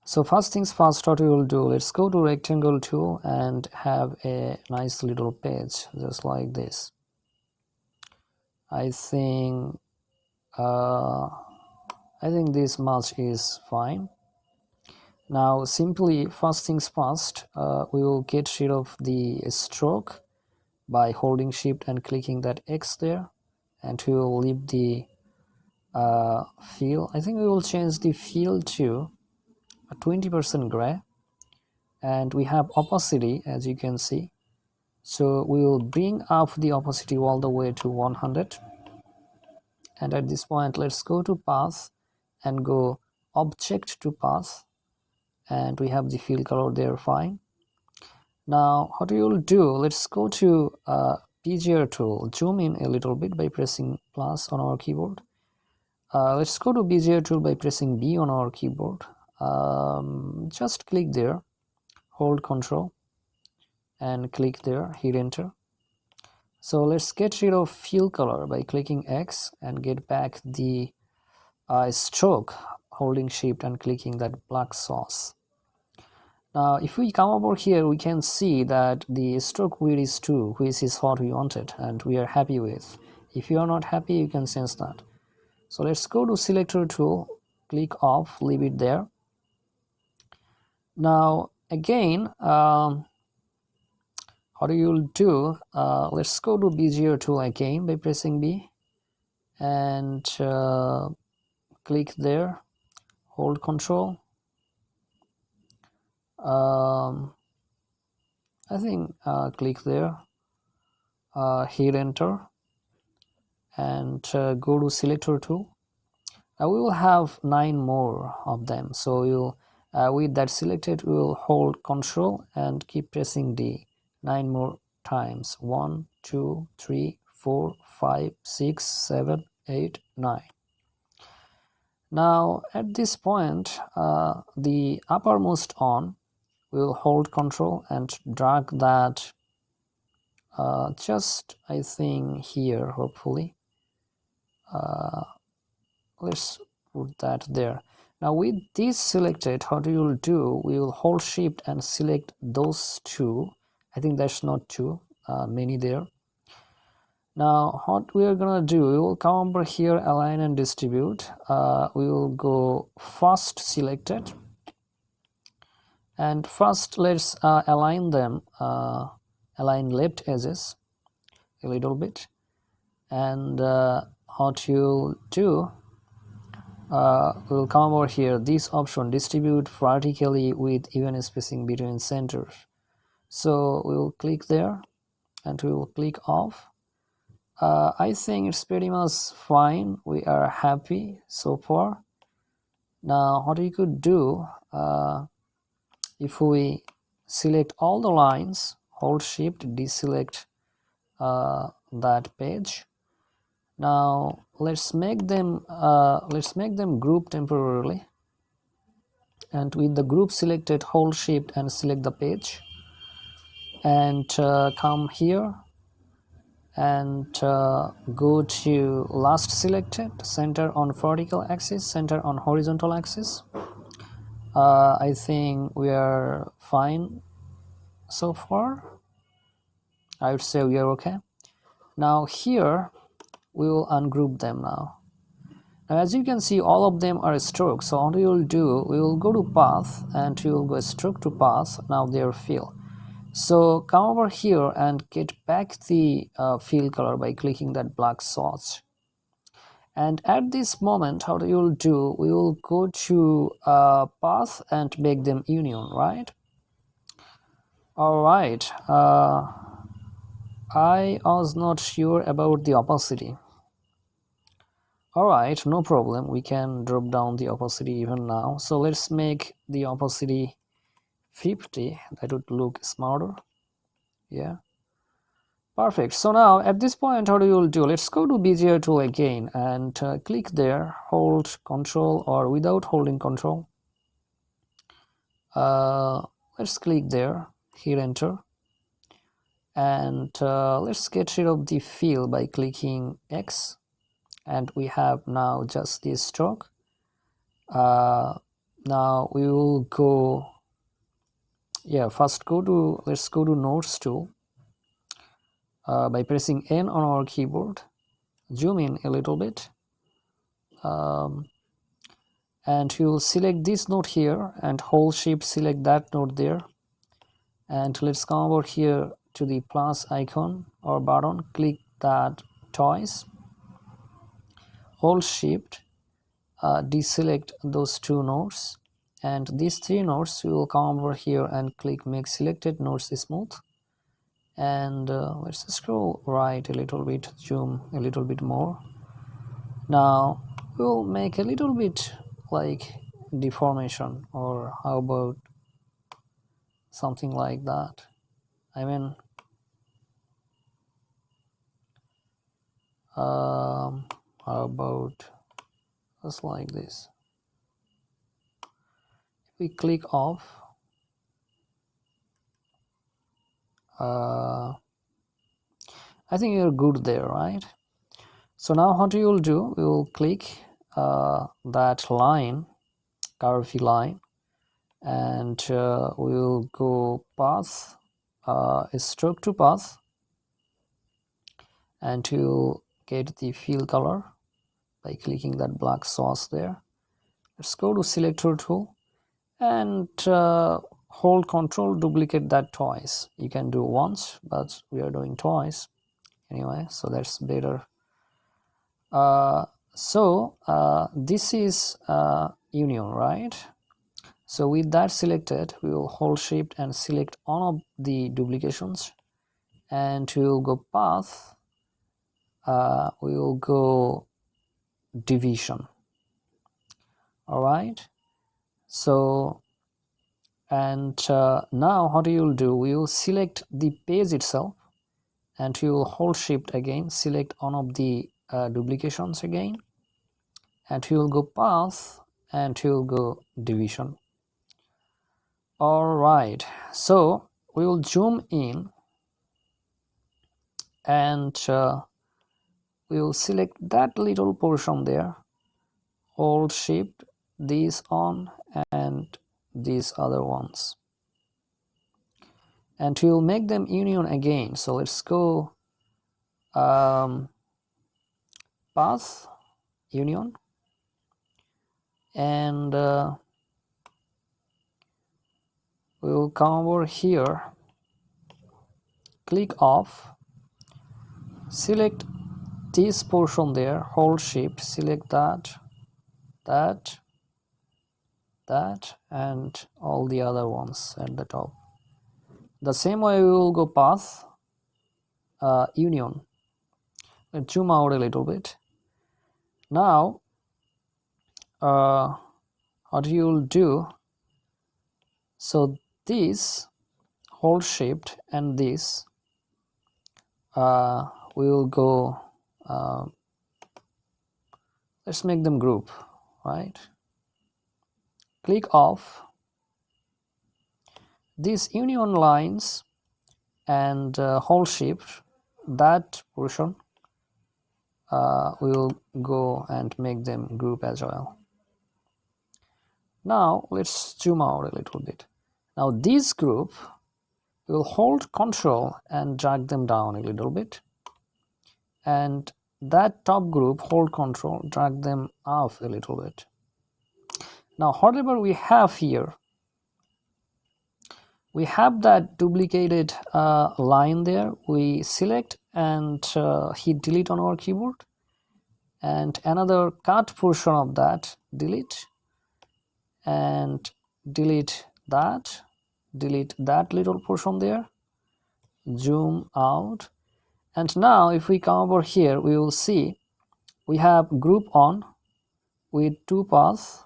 So first things first, what we will do, let's go to rectangle tool and have a nice little page just like this. I think this much is fine. Now simply first things first, we will get rid of the stroke by holding shift and clicking that X there, and we will leave the fill. I think we will change the fill to 20% gray, and we have opacity as you can see. So we will bring up the opacity all the way to 100, and at this point let's go to path and go object to path, and we have the fill color there, fine. Now what we will do, let's go to Bezier tool, zoom in a little bit by pressing plus on our keyboard. Let's go to Bezier tool by pressing B on our keyboard. Just click there, hold Control and click there, hit enter. So let's get rid of fill color by clicking X and get back the stroke, holding shift and clicking that black sauce. Now if we come over here, we can see that the stroke width is 2, which is what we wanted and we are happy with. If you are not happy, you can change that. So let's go to selector tool, click off, leave it there. Now again, what you'll do, let's go to Bezier tool again by pressing B and click there, hold Control. I think click there, hit enter and go to selector tool. We will have 9 more of them, so you'll with that selected we will hold Control and keep pressing D 9 more times. 1 2 3 4 5 6 7 8 9. Now at this point, the uppermost on, we will hold Control and drag that just I think here, hopefully. Let's put that there. Now with this selected, what we will do, we will hold shift and select those two. I think that's not two, many there. Now what we are gonna do, we will come over here, align and distribute. We will go first selected, and first let's align them, align left edges a little bit, and what you'll do, we'll come over here, this option, distribute vertically with even spacing between centers. So we will click there and we will click off. I think it's pretty much fine, we are happy so far. Now what we could do, if we select all the lines, hold shift, deselect that page. Now let's make them group temporarily, and with the group selected, hold shift and select the page, and come here and go to last selected, center on vertical axis, center on horizontal axis. I think we are fine so far. I would say we are okay. Now here we will ungroup them now. Now as you can see, all of them are strokes. So what we will do, we will go to path and we will go stroke to path. Now they are fill. So come over here and get back the fill color by clicking that black swatch. And at this moment, what we will do, we will go to path and make them union, right? All right. I was not sure about the opacity. Alright, no problem, we can drop down the opacity even now. So let's make the opacity 50, that would look smarter. Yeah, perfect. So now at this point, what we will do, let's go to Bezier tool again and click there, hold Control, or without holding Control, let's click there, hit enter, and let's get rid of the fill by clicking X, and we have now just this stroke. Now we will go, yeah, first let's go to nodes tool by pressing N on our keyboard, zoom in a little bit, and you will select this node here and hold shift select that node there, and let's come over here to the plus icon or button, click that twice, hold shift, deselect those two nodes, and these three nodes we will come over here and click make selected nodes smooth, and let's scroll right a little bit, zoom a little bit more. Now we'll make a little bit like deformation, or how about something like that. I mean, how about just like this. We click off, I think you're good there, right? So now what you will do, we will click that line, curvy line, and we will go path, stroke to path, and you'll get the fill color by clicking that black sauce there. Let's go to selector tool and hold control, duplicate that twice. You can do once, but we are doing twice anyway, so that's better. This is union, right? So with that selected, we will hold shift and select all of the duplications, and we will go path, we will go division. All right, so and now what you will do, we will select the page itself, and you will hold shift again, select one of the duplications again, and you will go path, and you will go division. All right, so we will zoom in, and we will select that little portion there, hold shift, these on, and these other ones, and we will make them union again. So let's go path union, and we will come over here, click off, select this portion there, hold shift, select that, that, that, and all the other ones at the top. The same way we will go path union. Let's zoom out a little bit. Now what you will do, so this hold shift and this we will go, let's make them group, right? Click off these union lines and hold shift that portion, we will go and make them group as well. Now let's zoom out a little bit. Now this group, we will hold control and drag them down a little bit, and that top group, hold control, drag them off a little bit. Now whatever we have here, we have that duplicated line there, we select and hit delete on our keyboard, and another cut portion of that, delete, and delete that little portion there, zoom out, and now if we come over here, we will see we have group on with two paths,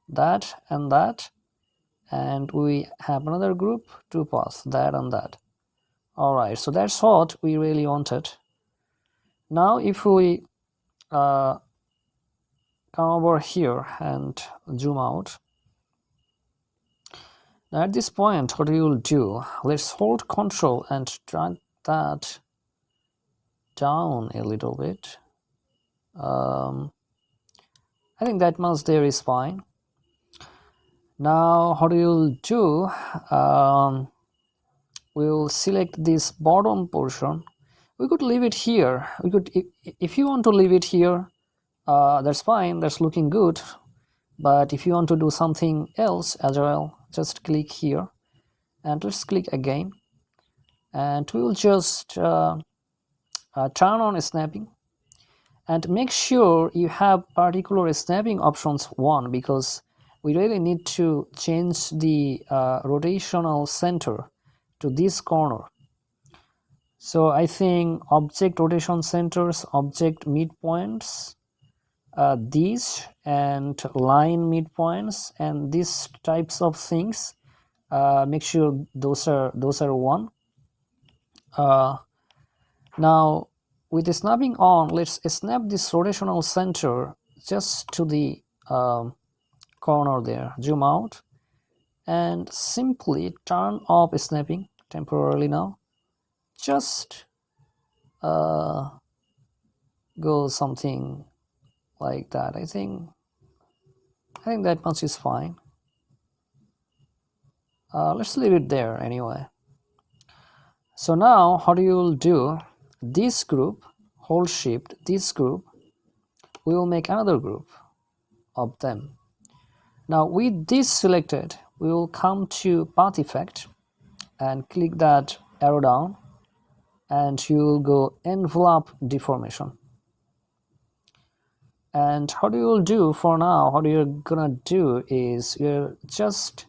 that and that, and we have another group, two paths, that and that. All right, so that's what we really wanted. Now if we come over here and zoom out, now at this point what we will do, let's hold control and drag that down a little bit. I think that much there is fine. Now what you'll do, we'll select this bottom portion. We could leave it here. We could, if you want to leave it here, that's fine, that's looking good. But if you want to do something else as well, just click here and let's click again, and we will just turn on snapping, and make sure you have particular snapping options on, because we really need to change the rotational center to this corner. So I think object rotation centers, object midpoints, these, and line midpoints, and these types of things, make sure those are one. Now with the snapping on, let's snap this rotational center just to the corner there. Zoom out and simply turn off snapping temporarily. Now just go something like that. I think that much is fine. Let's leave it there anyway. So now what you will do, this group, hold shift, this group, we will make another group of them. Now with this selected, we will come to path effect and click that arrow down, and you will go envelope deformation. And what you will do for now, what you're gonna do is you're just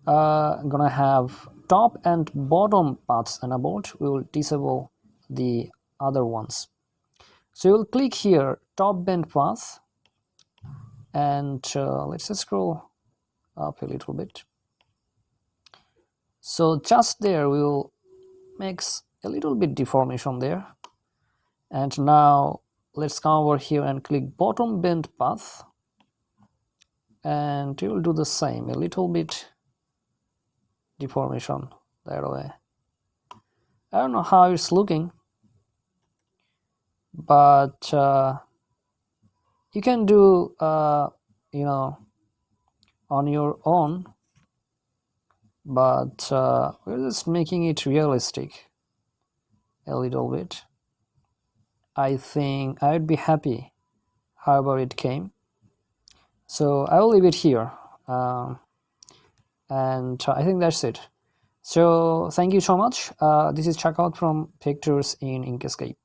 gonna have top and bottom paths enabled. We will disable the other ones. So you'll click here, top bend path, and let's just scroll up a little bit. So just there we will make a little bit deformation there. And now let's come over here and click bottom bend path, and you will do the same, a little bit deformation that way. I don't know how it's looking, but you can do you know, on your own, but we're just making it realistic a little bit. I think I would be happy however it came, so I will leave it here. And I think that's it. So thank you so much. This is Checkout from Pictures in Inkscape.